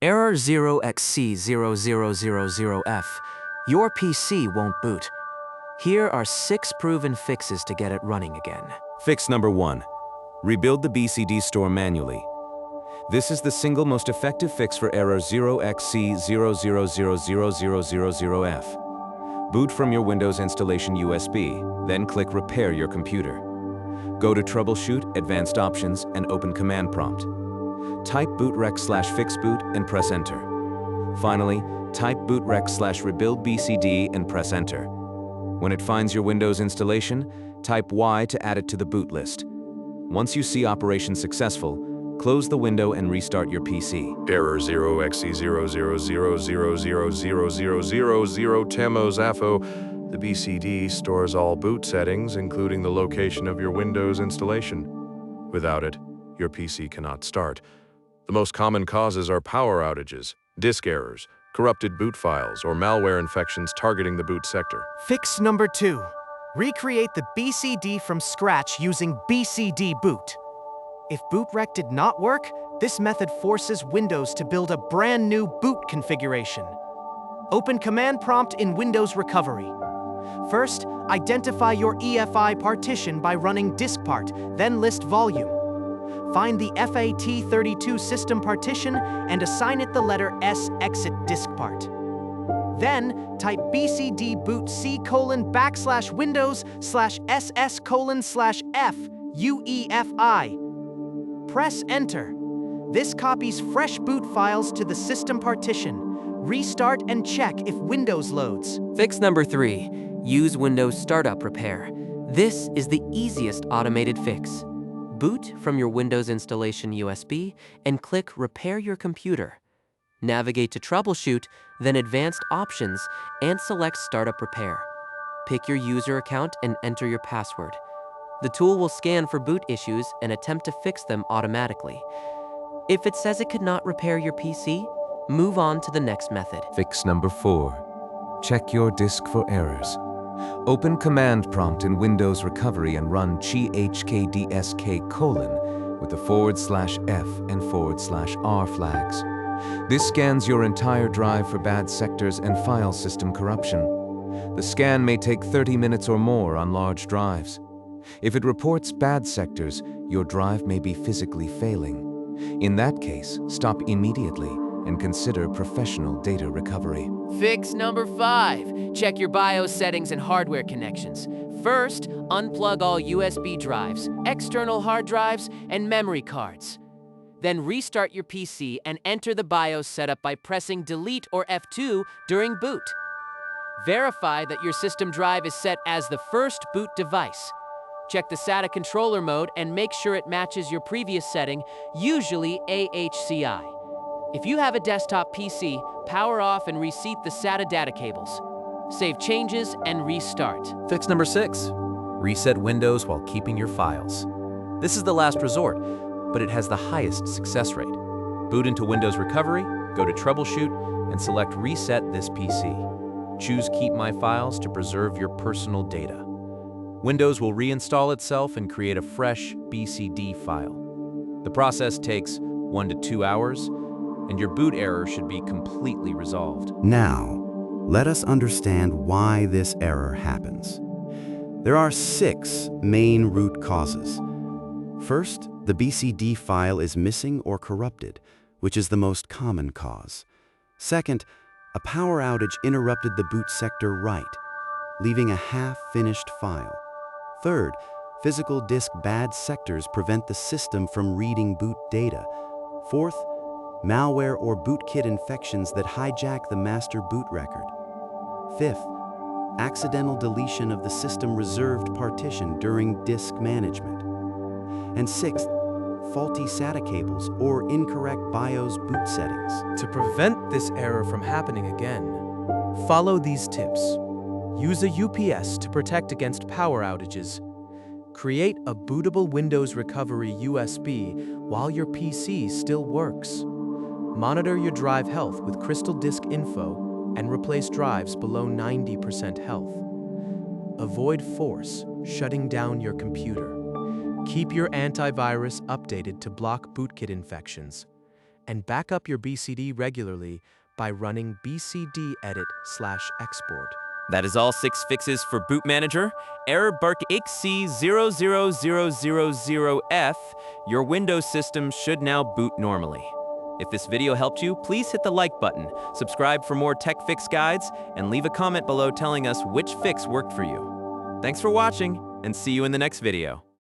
Error 0xC0000F. Your PC won't boot. Here are 6 proven fixes to get it running again. Fix number 1. Rebuild the BCD store manually. This is the single most effective fix for error 0xC000000F. Boot from your Windows installation USB, then click Repair your computer. Go to Troubleshoot, Advanced Options, and open Command Prompt. Type bootrec/fixboot and press Enter. Finally, type bootrec/rebuildbcd and press Enter. When it finds your Windows installation, type Y to add it to the boot list. Once you see operation successful, close the window and restart your PC. Error 0xC00000000 Temos AFO. The BCD stores all boot settings, including the location of your Windows installation. Without it, your PC cannot start. The most common causes are power outages, disk errors, corrupted boot files, or malware infections targeting the boot sector. Fix number 2. Recreate the BCD from scratch using bcdboot. If Bootrec did not work, this method forces Windows to build a brand new boot configuration. Open Command Prompt in Windows Recovery. First, identify your EFI partition by running diskpart, then list volume. Find the FAT32 system partition and assign it the letter S exit diskpart. Then, type bcdboot/Windows/SS:/F UEFI. Press Enter. This copies fresh boot files to the system partition. Restart and check if Windows loads. Fix number 3. Use Windows Startup Repair. This is the easiest automated fix. Boot from your Windows installation USB and click Repair your computer. Navigate to Troubleshoot, then Advanced Options, and select Startup Repair. Pick your user account and enter your password. The tool will scan for boot issues and attempt to fix them automatically. If it says it could not repair your PC, move on to the next method. Fix number 4. Check your disk for errors. Open Command Prompt in Windows Recovery and run CHKDSK: with the /F and /R flags. This scans your entire drive for bad sectors and file system corruption. The scan may take 30 minutes or more on large drives. If it reports bad sectors, your drive may be physically failing. In that case, stop immediately and consider professional data recovery. Fix number 5. Check your BIOS settings and hardware connections. First, unplug all USB drives, external hard drives, and memory cards. Then restart your PC and enter the BIOS setup by pressing Delete or F2 during boot. Verify that your system drive is set as the first boot device. Check the SATA controller mode and make sure it matches your previous setting, usually AHCI. If you have a desktop PC, power off and reseat the SATA data cables. Save changes and restart. Fix number 6. Reset Windows while keeping your files. This is the last resort, but it has the highest success rate. Boot into Windows Recovery, go to Troubleshoot, and select Reset this PC. Choose Keep My Files to preserve your personal data. Windows will reinstall itself and create a fresh BCD file. The process takes 1 to 2 hours, and your boot error should be completely resolved. Now, let us understand why this error happens. There are 6 main root causes. First, the BCD file is missing or corrupted, which is the most common cause. Second, a power outage interrupted the boot sector write, leaving a half-finished file. Third, physical disk bad sectors prevent the system from reading boot data. Fourth, malware or bootkit infections that hijack the master boot record. Fifth, accidental deletion of the system reserved partition during disk management. And sixth, faulty SATA cables or incorrect BIOS boot settings. To prevent this error from happening again, follow these tips. Use a UPS to protect against power outages. Create a bootable Windows Recovery USB while your PC still works. Monitor your drive health with Crystal Disk Info and replace drives below 90% health. Avoid force shutting down your computer. Keep your antivirus updated to block bootkit infections. and back up your BCD regularly by running bcd edit/export. That is all 6 fixes for Boot Manager. Error 0xC000000F. Your Windows system should now boot normally. If this video helped you, please hit the like button, subscribe for more tech fix guides, and leave a comment below telling us which fix worked for you. Thanks for watching, and see you in the next video.